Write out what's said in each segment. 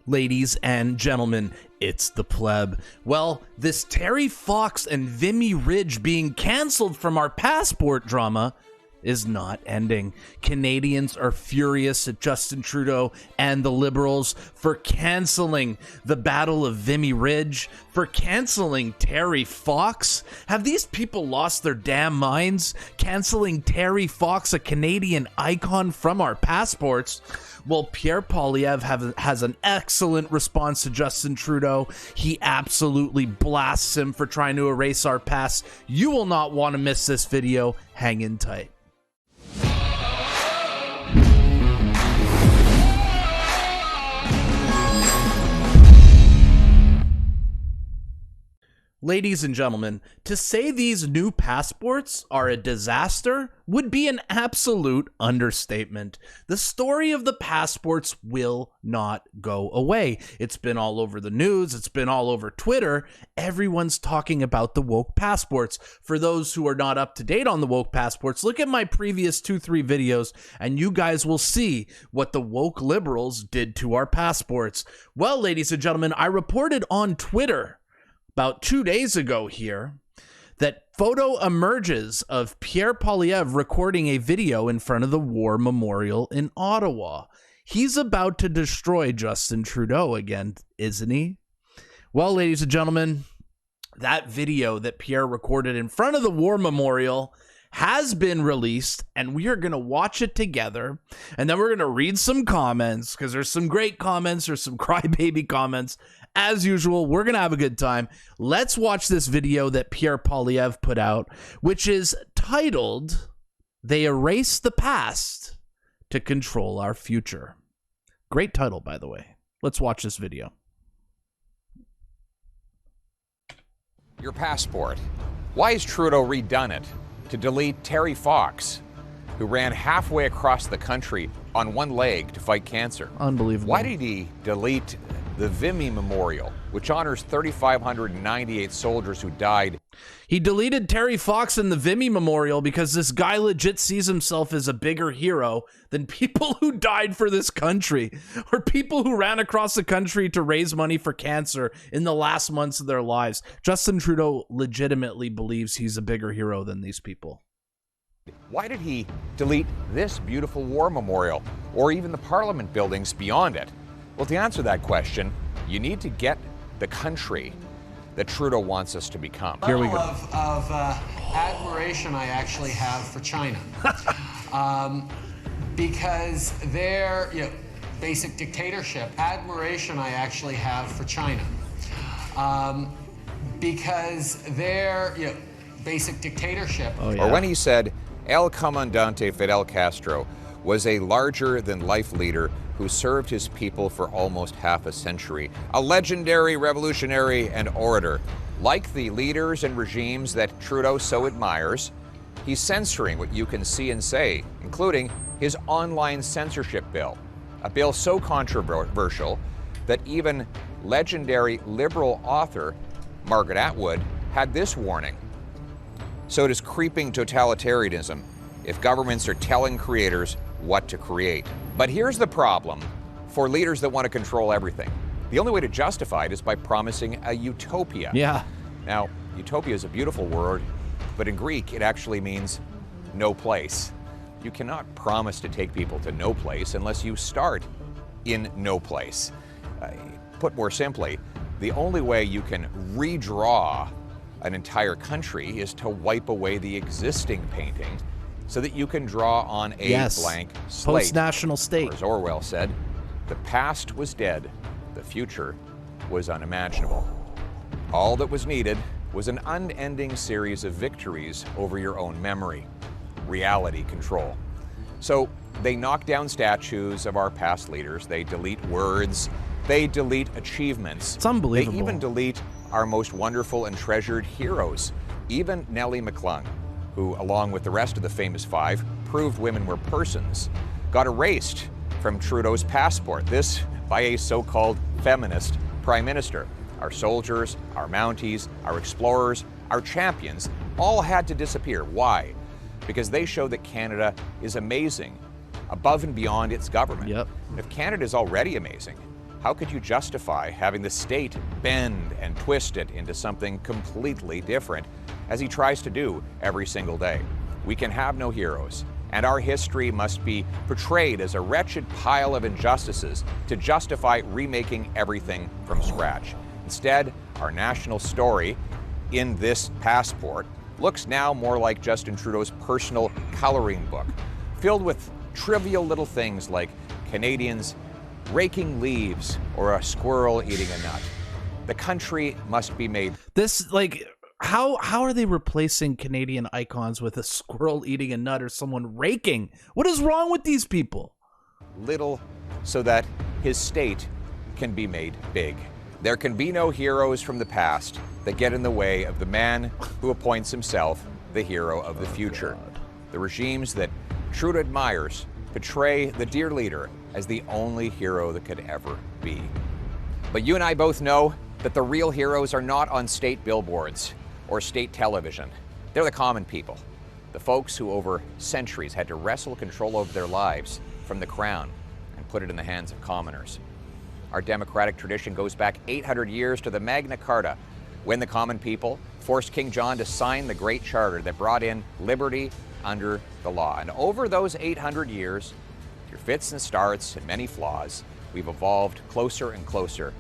Ladies and gentlemen, it's the pleb. Well, this Terry Fox and Vimy Ridge being canceled from our passport drama is not ending. Canadians are furious at Justin Trudeau and the Liberals for canceling the Battle of Vimy Ridge, for canceling Terry Fox. Have these people lost their damn minds? Canceling Terry Fox, a Canadian icon, from our passports? Well, Pierre Poilievre has an excellent response to Justin Trudeau. He absolutely blasts him for trying to erase our past. You will not want to miss this video. Hang in tight. Ladies and gentlemen, to say these new passports are a disaster would be an absolute understatement. The story of the passports will not go away. It's been all over the news. It's been all over Twitter. Everyone's talking about the woke passports. For those who are not up to date on the woke passports, look at my previous 2-3 videos and you guys will see what the woke liberals did to our passports. Well, ladies and gentlemen, I reported on Twitter about 2 days ago here that photo emerges of Pierre Poilievre recording a video in front of the War Memorial in Ottawa. He's about to destroy Justin Trudeau again, isn't he? Well, ladies and gentlemen, that video that Pierre recorded in front of the War Memorial has been released, and we are going to watch it together, and then we're going to read some comments, because there's some great comments, there's some crybaby comments. As usual, we're going to have a good time. Let's watch this video that Pierre Poilievre put out, which is titled, "They Erase the Past to Control Our Future." Great title, by the way. Let's watch this video. Your passport. Why has Trudeau redone it to delete Terry Fox, who ran halfway across the country on one leg to fight cancer? Unbelievable. Why did he delete the Vimy Memorial, which honors 3,598 soldiers who died? He deleted Terry Fox and the Vimy Memorial because this guy legit sees himself as a bigger hero than people who died for this country, or people who ran across the country to raise money for cancer in the last months of their lives. Justin Trudeau legitimately believes he's a bigger hero than these people. Why did he delete this beautiful war memorial, or even the Parliament buildings beyond it? Well, to answer that question, you need to get the country that Trudeau wants us to become. Here we go. Of admiration I actually have for China. Because their basic dictatorship, admiration I actually have for China. Because their basic dictatorship. Oh, yeah. Or when he said, El Comandante Fidel Castro was a larger-than-life leader who served his people for almost half a century. A legendary revolutionary and orator. Like the leaders and regimes that Trudeau so admires, he's censoring what you can see and say, including his online censorship bill. A bill so controversial that even legendary liberal author Margaret Atwood had this warning. So does creeping totalitarianism if governments are telling creators what to create. But here's the problem for leaders that want to control everything. The only way to justify it is by promising a utopia. Yeah. Now, utopia is a beautiful word, but in Greek it actually means no place. You cannot promise to take people to no place unless you start in no place. Put more simply, the only way you can redraw an entire country is to wipe away the existing painting so that you can draw on a blank slate. Post-national state. Or as Orwell said, the past was dead, the future was unimaginable. All that was needed was an unending series of victories over your own memory, reality control. So they knock down statues of our past leaders, they delete words, they delete achievements. It's unbelievable. They even delete our most wonderful and treasured heroes. Even Nellie McClung, who, along with the rest of the famous five, proved women were persons, got erased from Trudeau's passport. This by a so-called feminist prime minister. Our soldiers, our Mounties, our explorers, our champions all had to disappear. Why? Because they show that Canada is amazing, above and beyond its government. Yep. If Canada is already amazing, How could you justify having the state bend and twist it into something completely different, as he tries to do every single day? We can have no heroes, and our history must be portrayed as a wretched pile of injustices to justify remaking everything from scratch. Instead, our national story in this passport looks now more like Justin Trudeau's personal coloring book, filled with trivial little things like Canadians raking leaves or a squirrel eating a nut. The country must be made. This, like, how are they replacing Canadian icons with a squirrel eating a nut or someone raking? What is wrong with these people? Little so that his state can be made big. There can be no heroes from the past that get in the way of the man who appoints himself the hero of the future. The regimes that Trudeau admires portray the dear leader as the only hero that could ever be. But you and I both know that the real heroes are not on state billboards or state television. They're the common people, the folks who over centuries had to wrestle control over their lives from the crown and put it in the hands of commoners. Our democratic tradition goes back 800 years to the Magna Carta, when the common people forced King John to sign the Great Charter that brought in liberty under the law. And over those 800 years, through fits and starts and many flaws, we've evolved closer and closer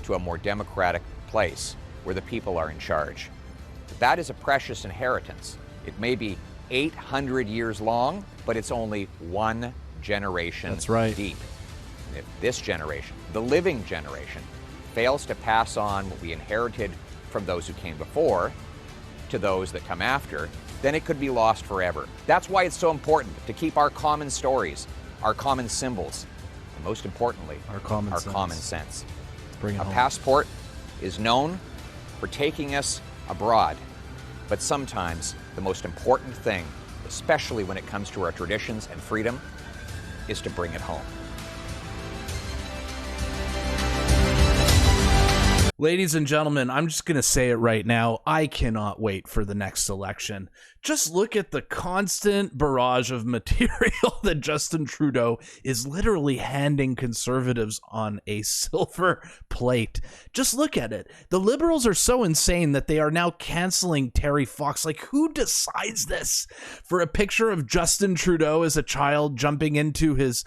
to a more democratic place where the people are in charge. That is a precious inheritance. It may be 800 years long, but it's only one generation deep. And if this generation, the living generation, fails to pass on what we inherited from those who came before to those that come after, then it could be lost forever. That's why it's so important to keep our common stories, our common symbols, and most importantly, our common sense. Bring it A home. passport is known for taking us abroad, but sometimes the most important thing, especially when it comes to our traditions and freedom, is to bring it home. Ladies and gentlemen, I'm just going to say it right now. I cannot wait for the next election. Just look at the constant barrage of material that Justin Trudeau is literally handing conservatives on a silver plate. Just look at it. The Liberals are so insane that they are now canceling Terry Fox. Like, who decides this? For a picture of Justin Trudeau as a child jumping into his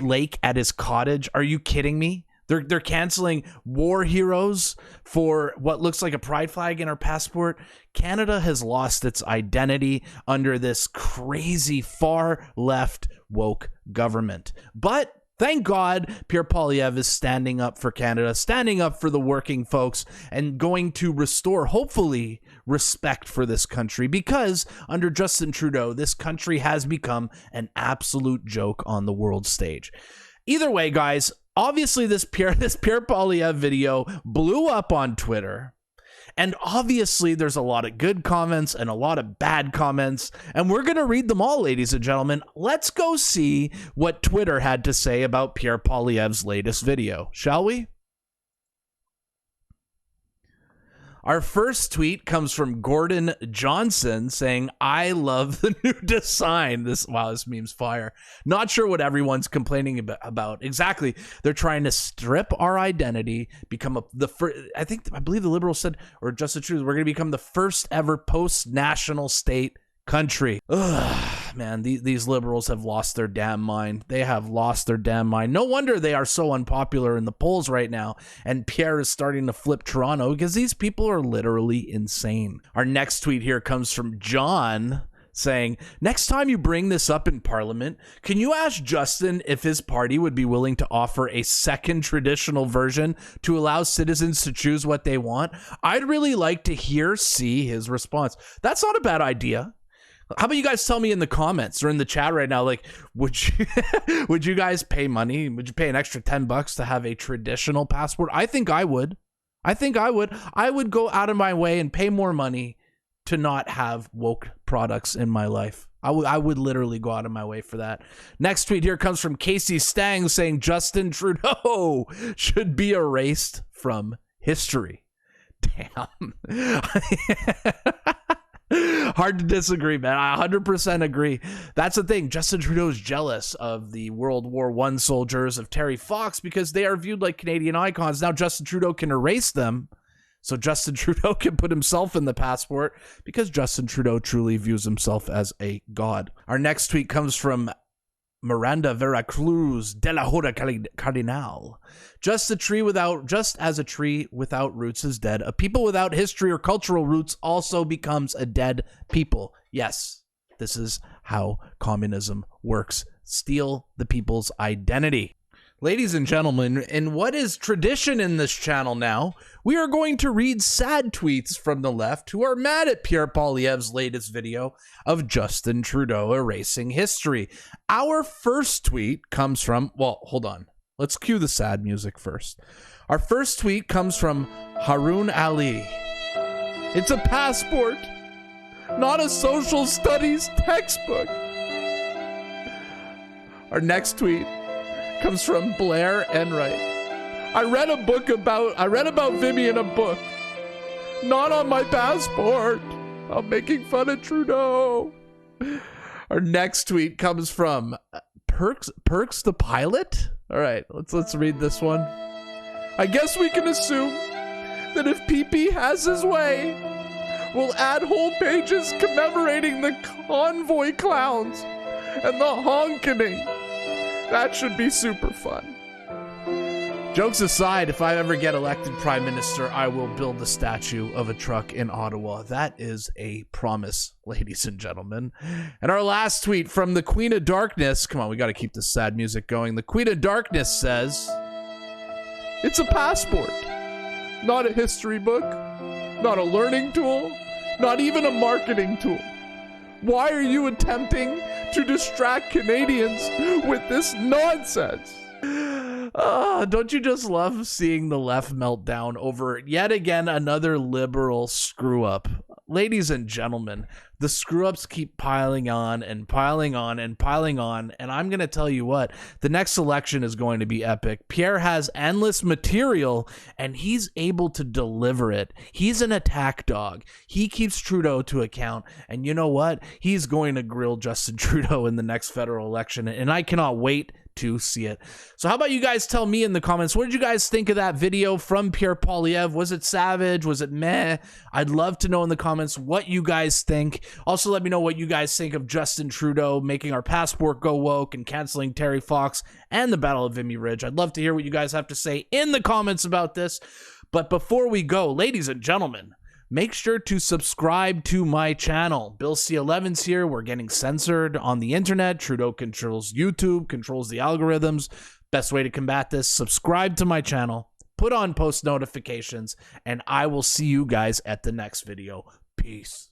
lake at his cottage? Are you kidding me? They're canceling war heroes for what looks like a pride flag in our passport. Canada has lost its identity under this crazy far left woke government. But thank God Pierre Poilievre is standing up for Canada, standing up for the working folks, and going to restore, hopefully, respect for this country, because under Justin Trudeau, this country has become an absolute joke on the world stage. Either way, guys, obviously this Pierre Poilievre video blew up on Twitter, and obviously there's a lot of good comments and a lot of bad comments, and we're going to read them all, ladies and gentlemen. Let's go see what Twitter had to say about Pierre Poilievre's latest video, shall we? Our first tweet comes from Gordon Johnson saying, "I love the new design." This meme's fire. Not sure what everyone's complaining about. Exactly. They're trying to strip our identity, become the first, I believe the Liberals said, or Justin Trudeau, we're going to become the first ever post-national state country. Ugh, man, these Liberals have lost their damn mind. They have lost their damn mind. No wonder they are so unpopular in the polls right now, and Pierre is starting to flip Toronto, because these people are literally insane. Our next tweet here comes from John saying, "Next time you bring this up in Parliament, can you ask Justin if his party would be willing to offer a second traditional version to allow citizens to choose what they want? I'd really like to see his response." That's not a bad idea. How about you guys tell me in the comments or in the chat right now, like, would you guys pay money? Would you pay an extra $10 to have a traditional passport? I think I would. I would go out of my way and pay more money to not have woke products in my life. I would literally go out of my way for that. Next tweet here comes from Casey Stang saying Justin Trudeau should be erased from history. Damn. Hard to disagree, man. I 100% agree. That's the thing. Justin Trudeau's jealous of the World War I soldiers of Terry Fox because they are viewed like Canadian icons. Now Justin Trudeau can erase them, so Justin Trudeau can put himself in the passport because Justin Trudeau truly views himself as a god. Our next tweet comes from Miranda Veracruz de la Hora Cardinal. Just as a tree without roots is dead, a people without history or cultural roots also becomes a dead people. Yes, this is how communism works. Steal the people's identity. Ladies and gentlemen, in what is tradition in this channel now, we are going to read sad tweets from the left who are mad at Pierre Poilievre's latest video of Justin Trudeau erasing history. Our first tweet comes from, well, hold on. Let's cue the sad music first. Our first tweet comes from Haroon Ali. It's a passport, not a social studies textbook. Our next tweet comes from Blair Enright. I read about Vimy in a book, not on my passport. I'm making fun of Trudeau. Our next tweet comes from Perks the Pilot. All right, let's read this one. I guess we can assume that if PP has his way, we'll add whole pages commemorating the convoy clowns and the honkening. That should be super fun. Jokes aside, if I ever get elected prime minister, I will build a statue of a truck in Ottawa. That is a promise, ladies and gentlemen. And our last tweet from the Queen of Darkness. Come on, we got to keep this sad music going. The Queen of Darkness says, it's a passport, not a history book, not a learning tool, not even a marketing tool. Why are you attempting to distract Canadians with this nonsense? Don't you just love seeing the left melt down over yet again another liberal screw up? Ladies and gentlemen, the screw ups keep piling on and piling on and piling on, and I'm going to tell you what, the next election is going to be epic. Pierre has endless material and he's able to deliver it. He's an attack dog. He keeps Trudeau to account, and you know what? He's going to grill Justin Trudeau in the next federal election, and I cannot wait to see it. So how about you guys tell me in the comments, what did you guys think of that video from Pierre Poilievre? Was it savage? Was it meh? I'd love to know in the comments what you guys think. Also, let me know what you guys think of Justin Trudeau making our passport go woke and canceling Terry Fox and the Battle of Vimy Ridge. I'd love to hear what you guys have to say in the comments about this. But before we go, ladies and gentlemen, make sure to subscribe to my channel. Bill C11's here. We're getting censored on the internet. Trudeau controls YouTube, controls the algorithms. Best way to combat this, subscribe to my channel, put on post notifications, and I will see you guys at the next video. Peace.